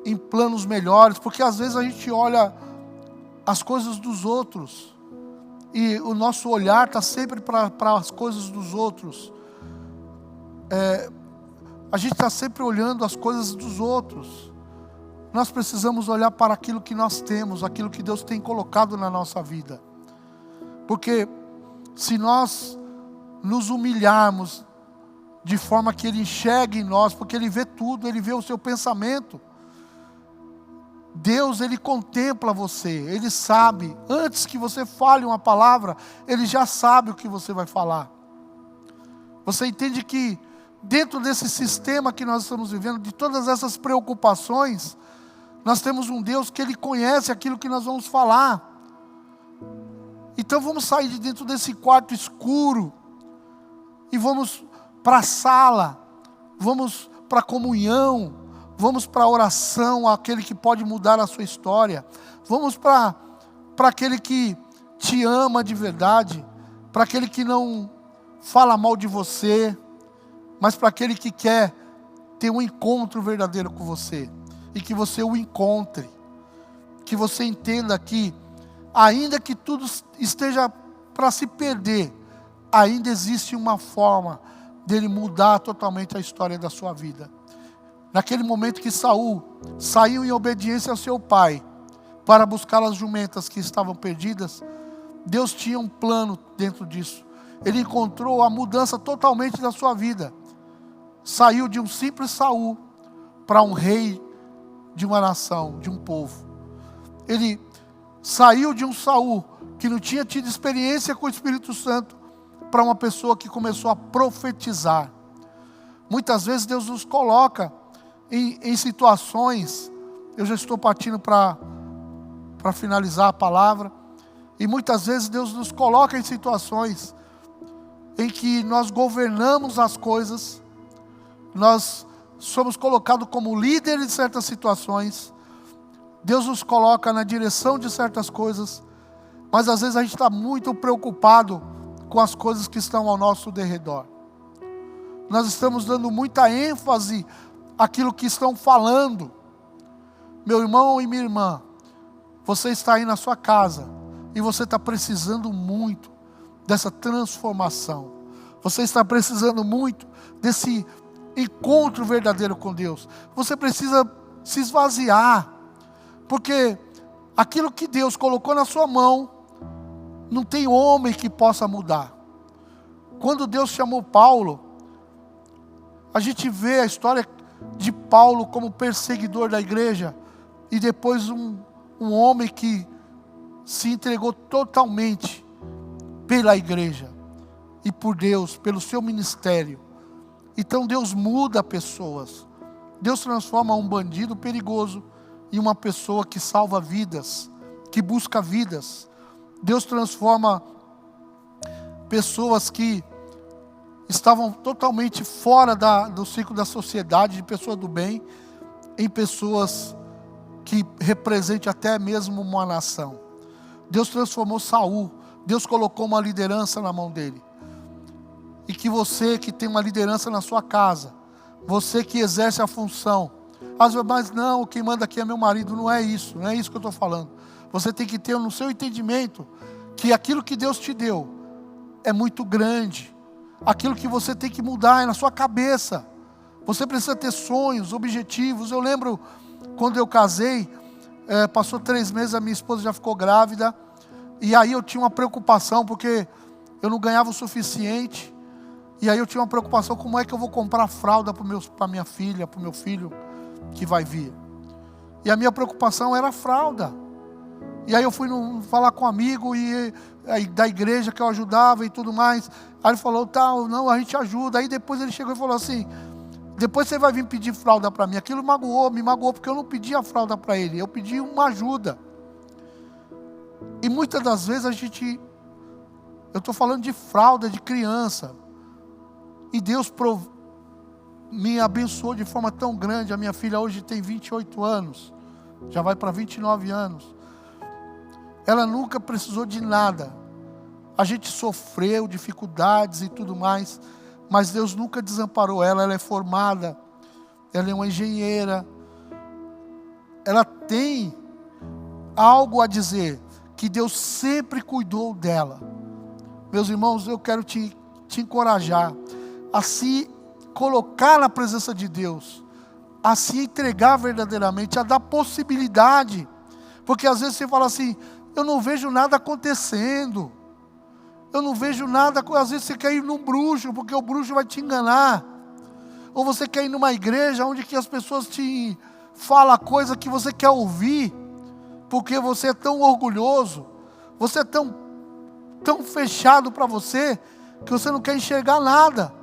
em planos melhores, porque às vezes a gente olha as coisas dos outros e o nosso olhar está sempre para as coisas dos outros. A gente está sempre olhando as coisas dos outros. Nós precisamos olhar para aquilo que nós temos, aquilo que Deus tem colocado na nossa vida. Porque se nós nos humilharmos de forma que Ele enxergue em nós, porque Ele vê tudo, Ele vê o seu pensamento. Deus, Ele contempla você, Ele sabe, antes que você fale uma palavra, Ele já sabe o que você vai falar. Você entende que dentro desse sistema que nós estamos vivendo, de todas essas preocupações, Nós temos um Deus que Ele conhece aquilo que nós vamos falar. Então vamos sair de dentro desse quarto escuro e vamos para a sala, vamos para a comunhão, vamos para a oração, aquele que pode mudar a sua história. Vamos para aquele que te ama de verdade, para aquele que não fala mal de você, mas para aquele que quer ter um encontro verdadeiro com você, e que você o encontre, que você entenda que, ainda que tudo esteja para se perder, ainda existe uma forma dele mudar totalmente a história da sua vida. Naquele momento que Saul saiu em obediência ao seu pai, para buscar as jumentas que estavam perdidas, Deus tinha um plano dentro disso. Ele encontrou a mudança totalmente da sua vida. Saiu de um simples Saul para um rei de uma nação, de um povo. Ele saiu de um Saul que não tinha tido experiência com o Espírito Santo para uma pessoa que começou a profetizar. Muitas vezes Deus nos coloca em situações, eu já estou partindo para finalizar a palavra, e muitas vezes Deus nos coloca em situações em que nós governamos as coisas, nós somos colocados como líderes de certas situações, Deus nos coloca na direção de certas coisas, mas às vezes a gente está muito preocupado com as coisas que estão ao nosso derredor. Nós estamos dando muita ênfase àquilo que estão falando. Meu irmão e minha irmã, você está aí na sua casa e você está precisando muito dessa transformação. Você está precisando muito desse encontro verdadeiro com Deus. Você precisa se esvaziar, porque aquilo que Deus colocou na sua mão, não tem homem que possa mudar. Quando Deus chamou Paulo, a gente vê a história de Paulo como perseguidor da igreja, e depois um homem que se entregou totalmente pela igreja e por Deus, pelo seu ministério. Então Deus muda pessoas. Deus transforma um bandido perigoso em uma pessoa que salva vidas, que busca vidas. Deus transforma pessoas que estavam totalmente fora do ciclo da sociedade, de pessoas do bem, em pessoas que representem até mesmo uma nação. Deus transformou Saul, Deus colocou uma liderança na mão dele. E que você que tem uma liderança na sua casa, você que exerce a função, às vezes, mas não, quem manda aqui é meu marido, não é isso que eu estou falando. Você tem que ter no seu entendimento que aquilo que Deus te deu é muito grande. Aquilo que você tem que mudar é na sua cabeça. Você precisa ter sonhos, objetivos. Eu lembro quando eu casei, passou 3 meses, a minha esposa já ficou grávida. E aí eu tinha uma preocupação, porque eu não ganhava o suficiente. E aí eu tinha uma preocupação, como é que eu vou comprar fralda para minha filha, para o meu filho que vai vir. E a minha preocupação era a fralda. E aí eu fui falar com um amigo da igreja que eu ajudava e tudo mais. Aí ele falou, não, a gente ajuda. Aí depois ele chegou e falou assim, depois você vai vir pedir fralda para mim. Aquilo me magoou, porque eu não pedi a fralda para ele, eu pedi uma ajuda. E muitas das vezes eu estou falando de fralda de criança. E Deus me abençoou de forma tão grande. A minha filha hoje tem 28 anos, já vai para 29 anos. Ela nunca precisou de nada. A gente sofreu dificuldades e tudo mais, mas Deus nunca desamparou ela. Ela é formada, ela é uma engenheira, ela tem algo a dizer, que Deus sempre cuidou dela. Meus irmãos, eu quero te encorajar a se colocar na presença de Deus, a se entregar verdadeiramente, a dar possibilidade, porque às vezes você fala assim, eu não vejo nada acontecendo, eu não vejo nada, às vezes você quer ir num bruxo, porque o bruxo vai te enganar, ou você quer ir numa igreja onde que as pessoas te falam coisa que você quer ouvir, porque você é tão orgulhoso, você é tão fechado para você, que você não quer enxergar nada,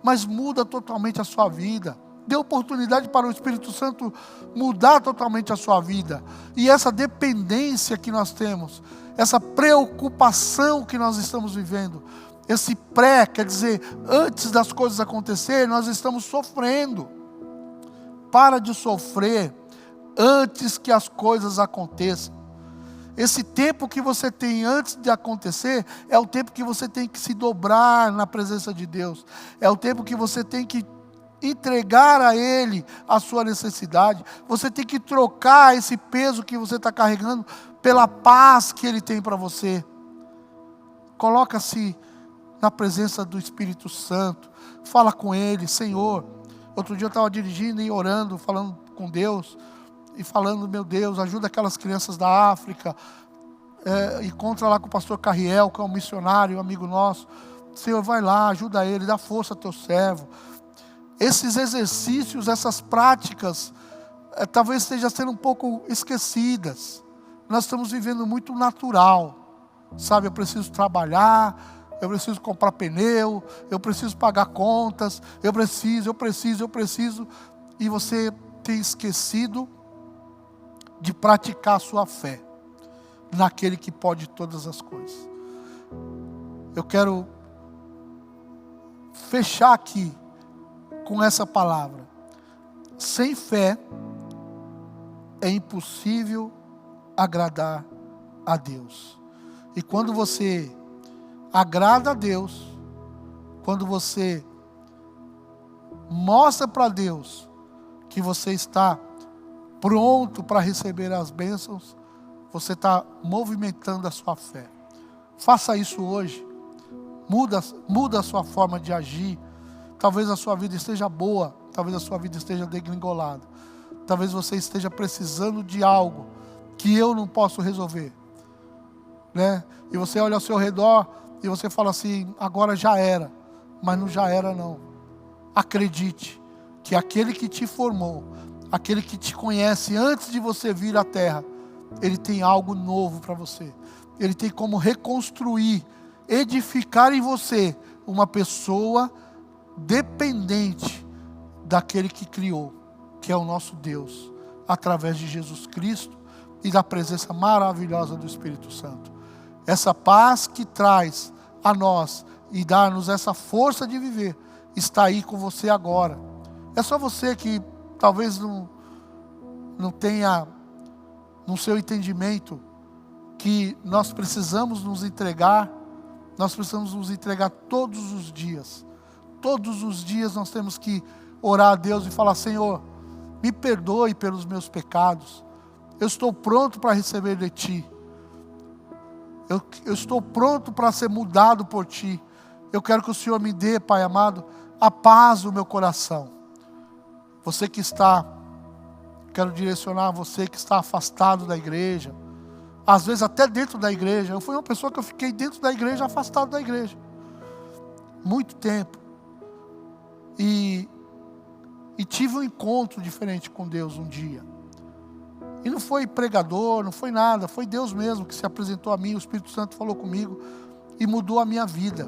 mas muda totalmente a sua vida. Dê oportunidade para o Espírito Santo mudar totalmente a sua vida. E essa dependência que nós temos, essa preocupação que nós estamos vivendo, esse quer dizer, antes das coisas acontecerem, nós estamos sofrendo. Para de sofrer antes que as coisas aconteçam. Esse tempo que você tem antes de acontecer é o tempo que você tem que se dobrar na presença de Deus. É o tempo que você tem que entregar a Ele a sua necessidade. Você tem que trocar esse peso que você está carregando pela paz que Ele tem para você. Coloca-se na presença do Espírito Santo. Fala com Ele: Senhor. Outro dia eu estava dirigindo e orando, falando com Deus. E falando: meu Deus, ajuda aquelas crianças da África. Encontra lá com o pastor Carriel, que é um missionário, um amigo nosso. Senhor, vai lá, ajuda ele, dá força ao teu servo. Esses exercícios, essas práticas, talvez estejam sendo um pouco esquecidas. Nós estamos vivendo muito natural. Sabe, eu preciso trabalhar, eu preciso comprar pneu, eu preciso pagar contas, eu preciso. E você tem esquecido de praticar a sua fé naquele que pode todas as coisas. Eu quero fechar aqui com essa palavra. Sem fé é impossível agradar a Deus. E quando você agrada a Deus, quando você mostra para Deus que você está pronto para receber as bênçãos, você está movimentando a sua fé. Faça isso hoje. Muda a sua forma de agir. Talvez a sua vida esteja boa, talvez a sua vida esteja degringolada. Talvez você esteja precisando de algo que eu não posso resolver, né? E você olha ao seu redor e você fala assim: agora já era. Mas não já era não. Acredite que aquele que te formou, aquele que te conhece antes de você vir à terra, Ele tem algo novo para você. Ele tem como reconstruir, edificar em você uma pessoa dependente daquele que criou, que é o nosso Deus, através de Jesus Cristo e da presença maravilhosa do Espírito Santo. Essa paz que traz a nós e dá-nos essa força de viver, está aí com você agora. É só você que talvez não tenha no seu entendimento que nós precisamos nos entregar todos os dias. Todos os dias nós temos que orar a Deus e falar: Senhor, me perdoe pelos meus pecados. Eu estou pronto para receber de Ti. Eu estou pronto para ser mudado por Ti. Eu quero que o Senhor me dê, Pai amado, a paz no meu coração. Você que está, quero direcionar você que está afastado da igreja, às vezes até dentro da igreja. Eu fui uma pessoa que eu fiquei dentro da igreja, afastado da igreja, muito tempo. E tive um encontro diferente com Deus um dia. E não foi pregador, não foi nada, foi Deus mesmo que se apresentou a mim, o Espírito Santo falou comigo e mudou a minha vida.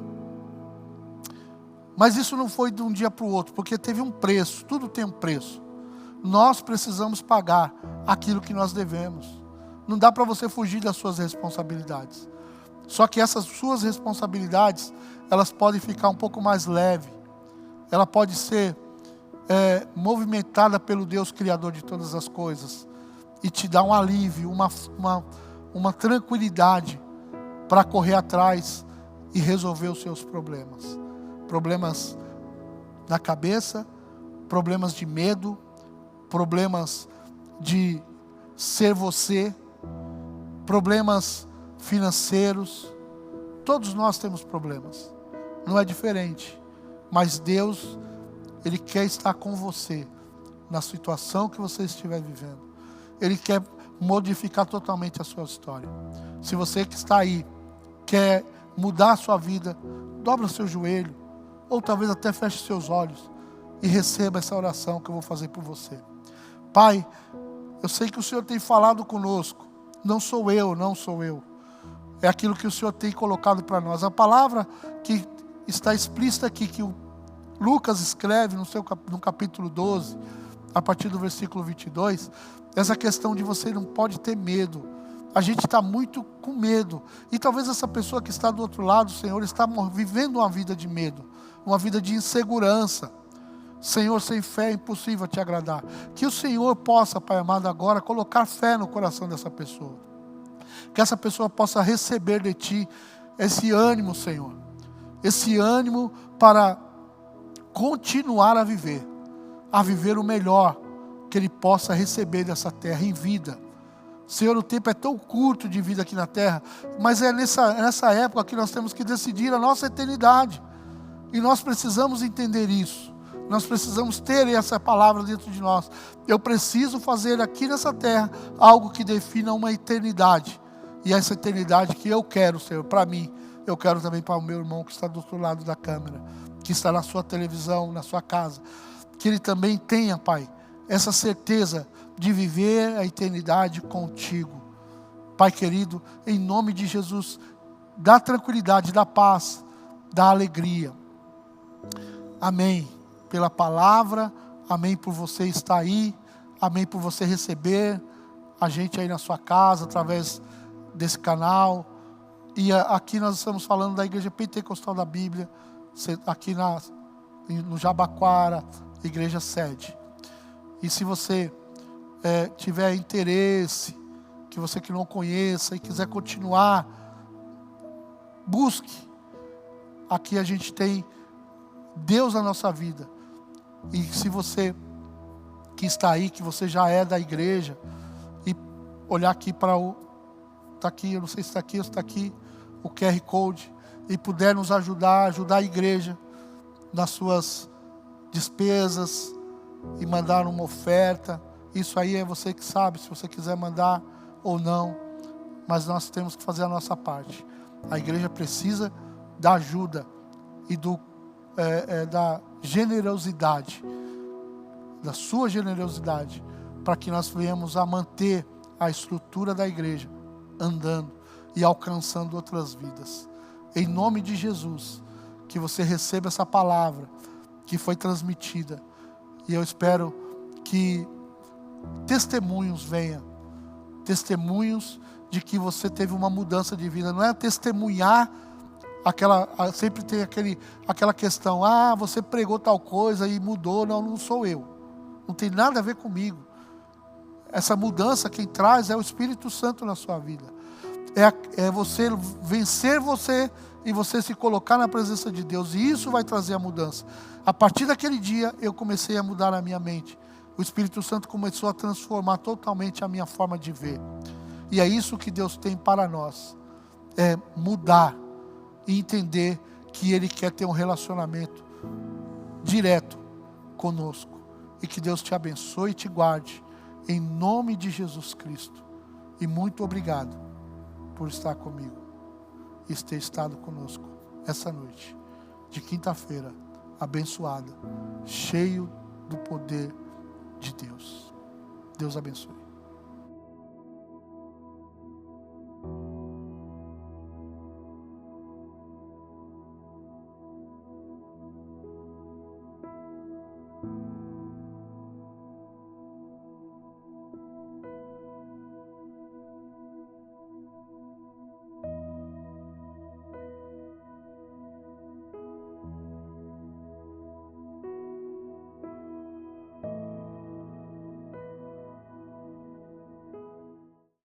Mas isso não foi de um dia para o outro, porque teve um preço, tudo tem um preço. Nós precisamos pagar aquilo que nós devemos. Não dá para você fugir das suas responsabilidades. Só que essas suas responsabilidades, elas podem ficar um pouco mais leves. Ela pode ser movimentada pelo Deus Criador de todas as coisas. E te dá um alívio, uma tranquilidade para correr atrás e resolver os seus problemas. Problemas na cabeça, problemas de medo, problemas de ser você, problemas financeiros. Todos nós temos problemas, não é diferente. Mas Deus, Ele quer estar com você na situação que você estiver vivendo. Ele quer modificar totalmente a sua história. Se você que está aí quer mudar a sua vida, dobra o seu joelho, ou talvez até feche seus olhos e receba essa oração que eu vou fazer por você. Pai, eu sei que o Senhor tem falado conosco. Não sou eu. É aquilo que o Senhor tem colocado para nós. A palavra que está explícita aqui, Lucas escreve no capítulo 12, a partir do versículo 22, essa questão de você não pode ter medo. A gente está muito com medo. E talvez essa pessoa que está do outro lado, Senhor, está vivendo uma vida de medo, uma vida de insegurança. Senhor, sem fé é impossível te agradar. Que o Senhor possa, Pai amado, agora colocar fé no coração dessa pessoa. Que essa pessoa possa receber de Ti esse ânimo, Senhor. Esse ânimo para continuar a viver o melhor que ele possa receber dessa terra em vida. Senhor, o tempo é tão curto de vida aqui na terra, mas é nessa época que nós temos que decidir a nossa eternidade. E nós precisamos entender isso. Nós precisamos ter essa palavra dentro de nós. Eu preciso fazer aqui nessa terra algo que defina uma eternidade. E essa eternidade que eu quero, Senhor, para mim, eu quero também para o meu irmão que está do outro lado da câmera, que está na sua televisão, na sua casa. Que ele também tenha, Pai, essa certeza de viver a eternidade contigo. Pai querido, em nome de Jesus, dá tranquilidade, dá paz, dá alegria. Amém. Pela palavra, amém por você estar aí, amém por você receber a gente aí na sua casa, através desse canal. E aqui nós estamos falando da Igreja Pentecostal da Bíblia, aqui no Jabaquara, Igreja Sede. E se você tiver interesse, que você que não conheça e quiser continuar, busque. Aqui a gente tem Deus na nossa vida. E se você que está aí, que você já é da igreja, e olhar aqui para está aqui, eu não sei se está aqui ou se está aqui, o QR Code, e puder nos ajudar a igreja nas suas despesas, e mandar uma oferta, isso aí é você que sabe, se você quiser mandar ou não, mas nós temos que fazer a nossa parte. A igreja precisa da ajuda e da generosidade, da sua generosidade, para que nós venhamos a manter a estrutura da igreja andando e alcançando outras vidas. Em nome de Jesus, que você receba essa palavra que foi transmitida, e eu espero que testemunhos venham, testemunhos de que você teve uma mudança de vida. Não é testemunhar sempre tem aquela questão, você pregou tal coisa e mudou. Não sou eu, não tem nada a ver comigo. Essa mudança quem traz é o Espírito Santo na sua vida, é você vencer você e você se colocar na presença de Deus, e isso vai trazer a mudança. A partir daquele dia eu comecei a mudar a minha mente, o Espírito Santo começou a transformar totalmente a minha forma de ver, e é isso que Deus tem para nós, é mudar e entender que Ele quer ter um relacionamento direto conosco. E que Deus te abençoe e te guarde, em nome de Jesus Cristo. E muito obrigado por estar comigo e ter estado conosco essa noite de quinta-feira abençoada, cheio do poder de Deus. Deus abençoe.